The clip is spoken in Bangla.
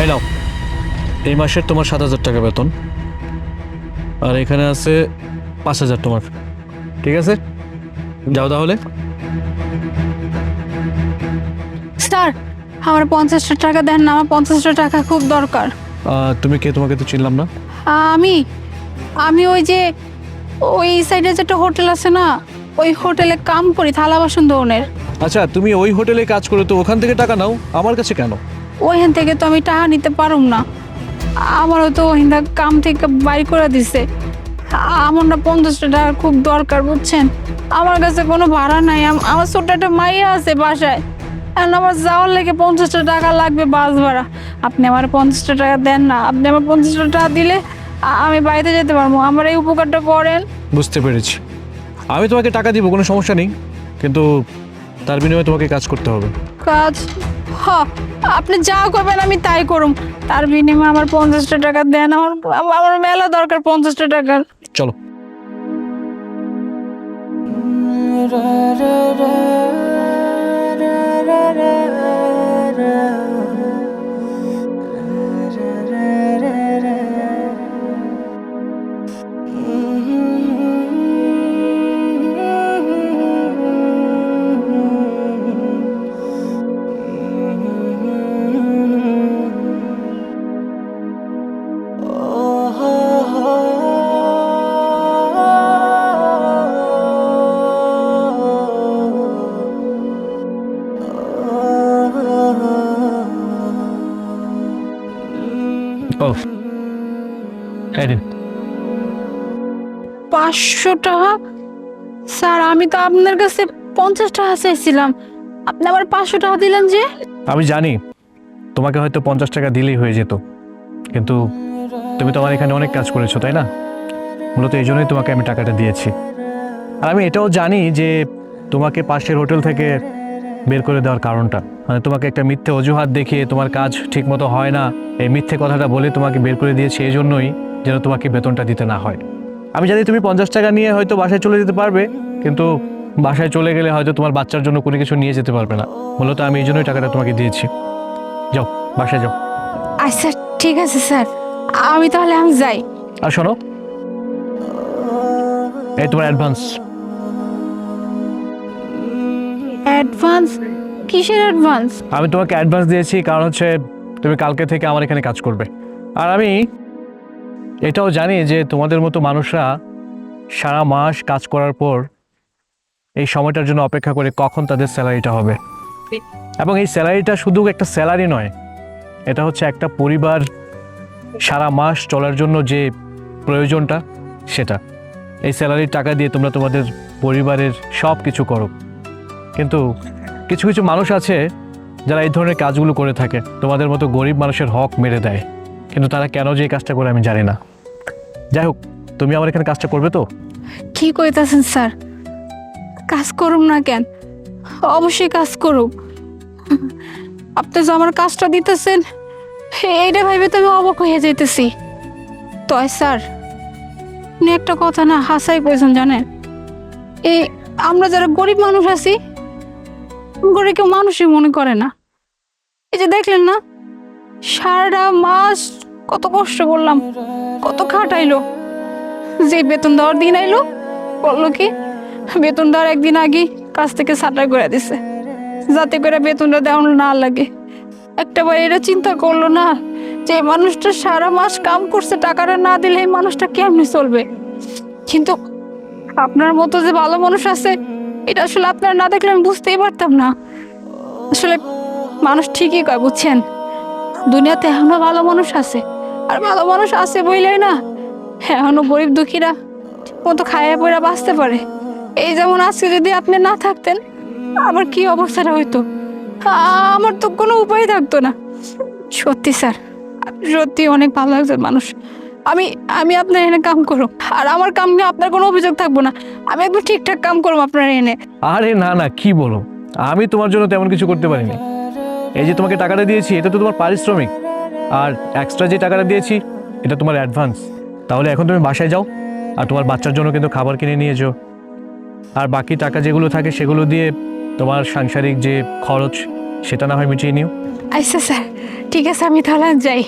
এই নাও, এই মাসের তোমার 7,000 টাকা বেতন, আর এখানে আছে 5,000 তোমার। ঠিক আছে, যাও তাহলে। স্যার, আমার 50টা টাকা দেন না, আমার 50টা টাকা খুব দরকার। তুমি কে? তোমাকে তো চিনলাম না। আমি আমি ওই যে ওই সাইডে যেটা হোটেল আছে না, ওই হোটেলে কাম করি, থালা বাসন ধোনের। আচ্ছা, তুমি ওই হোটেলে কাজ করো, তো ওখান থেকে টাকা নাও, আমার কাছে কেন? ওইখান থেকে তো আমি টাকা নিতে পারুম না, আমারও তো ওইখান কাম থেকে বাড়ি করে দিছে। আমার না 50টা টাকা খুব দরকার, বুঝছেন? আমার কাছে কোনো ভাড়া নাই, আমার ছোট একটা মাইয়া আছে বাসায়, আর আমার যাওয়ার লেগে 50টা টাকা লাগবে বাস ভাড়া। আপনি আমার 50টা টাকা দেন না, আপনি আমার 50টা টাকা দিলে আমি বাড়িতে যেতে পারবো, আমার এই উপকারটা করেন। বুঝতে পেরেছি, আমি তোমাকে টাকা দিব, কোনো সমস্যা নেই, কিন্তু তার বিনিময়ে তোমাকে কাজ করতে হবে। কাজ? হ, আপনি যা করবেন আমি তাই করুম, তার বিনিময়ে আমার 50টা টাকা দেন, আমার মেলা দরকার 50টা টাকার। চলো। ও, এই নিন। 500 টাকা? স্যার, আমি তো আপনার কাছে 50 টাকা চাইছিলাম, আপনি আবার 500 টাকা দিলেন যে? আমি জানি তোমাকে হয়তো 50 টাকা দিলেই হয়ে যেত, কিন্তু তুমি তো আমার এখানে অনেক কাজ করেছো, তাই না? মূলত এই জন্যই তোমাকে আমি টাকাটা দিয়েছি। আর আমি এটাও জানি যে তোমাকে পাশের হোটেল থেকে বের করে দেওয়ার কারণটা, মানে তোমাকে একটা মিথ্যে অজুহাত দেখিয়ে তোমার কাজ ঠিকমতো হয় না, এই মিথ্যে কথাটা বলে তোমাকে বের করে দিয়েছি, এই জন্যই যেন তোমাকে বেতনটা দিতে না হয়। আমি জানি তুমি 50 টাকা নিয়ে হয়তো বাসায় চলে যেতে পারবে, কিন্তু বাসায় চলে গেলে হয়তো তোমার বাচ্চার জন্য কোনো কিছু নিয়ে যেতে পারবে না। মূলত আমি এই জন্যই টাকাটা তোমাকে দিয়েছি। যাও, বাসায় যাও। আচ্ছা ঠিক আছে স্যার, আমি যাই। আর শোনো, এই তোমার অ্যাডভান্স। অ্যাডভান্স? কিসের অ্যাডভান্স? আমি তোমাকে অ্যাডভান্স দিয়েছি কারণ হচ্ছে তুমি কালকে থেকে আমার এখানে কাজ করবে। আর আমি এটাও জানি যে তোমাদের মতো মানুষরা সারা মাস কাজ করার পর এই সময়টার জন্য অপেক্ষা করে কখন তাদের স্যালারিটা হবে, এবং এই স্যালারিটা শুধু একটা স্যালারি নয়, এটা হচ্ছে একটা পরিবার সারা মাস চলার জন্য যে প্রয়োজনটা, সেটা। এই স্যালারির টাকা দিয়ে তোমরা তোমাদের পরিবারের সব কিছু করো, কিন্তু কিছু কিছু মানুষ আছে যারা এই ধরনের কাজগুলো করে থাকে, তোমাদের মতো গরিব মানুষের হক মেরে দেয়, কিন্তু তারা কেন যে এই কাজটা করে আমি জানি না। যাই হোক, তুমি আমার এখানে কাজটা করবে তো? কি কইতাছেন স্যার? কাজ করুম না কেন? অবশ্যই কাজ করুম। আপনি যে আমার কাজটা দিতেছেন এইটা ভাইবে তো আমি অবাক হয়ে যাইতেছি। তয় স্যার, আপনি একটা কথা না হাসাই কইছেন জানেন, এই আমরা যারা গরিব মানুষ আছি, গরিব কেউ মানুষই মনে করে না। এই যে দেখলেন না, সারাটা মাস কত কষ্ট করলাম, কত খাটাইলো, যে বেতন দেওয়ার দিন আইলো বললো কি বেতন দেওয়ার একদিন আগে কাজ থেকে ছাঁটাই করে দিছে, যাতে করে বেতনটা দেওয়া না লাগে। একটা বার এটা চিন্তা করলো না যে এই মানুষটা সারা মাস কাম করছে, টাকাটা না দিলে এই মানুষটা কেমনি চলবে? কিন্তু আপনার মতো যে ভালো মানুষ আছে এটা আসলে আপনারা না দেখলে আমি বুঝতেই পারতাম না। আসলে মানুষ ঠিকই কয়, বুঝছেন, দুনিয়াতে এখনো ভালো মানুষ আছে, আর ভালো মানুষ আছে বইলেই না এখনো গরিব দুঃখীরা মতো খায়া পয়রা বাঁচতে পারে। এই যেমন আজকে যদি আপনি না থাকতেন আমার কি অবস্থাটা হইতো, আমার তো কোনো উপায় থাকতো না। সত্যি স্যার, আপনি সত্যি অনেক ভালো একজন মানুষ। আমি আমি আপনার এনে কাম করব, আর আমার কাম নিয়ে আপনার কোনো অভিযোগ থাকবো না, আমি একদম ঠিকঠাক কাম করবো আপনার এনে। আরে না না, কি বলো, আমি তোমার জন্য তেমন কিছু করতে পারিনি। এই যে তোমাকে টাকাটা দিয়েছি এটা তো তোমার পারিশ্রমিক, আর এক্সট্রা যে টাকাটা দিয়েছি এটা তোমার অ্যাডভান্স। তাহলে এখন তুমি বাসায় যাও, আর তোমার বাচ্চার জন্য কিন্তু খাবার কিনে নিয়ে যাও, আর বাকি টাকা যেগুলো থাকে সেগুলো দিয়ে তোমার সাংসারিক যে খরচ সেটা না হয় মিটিয়ে নিও। আচ্ছা স্যার, ঠিক আছে, আমি তাহলে যাই।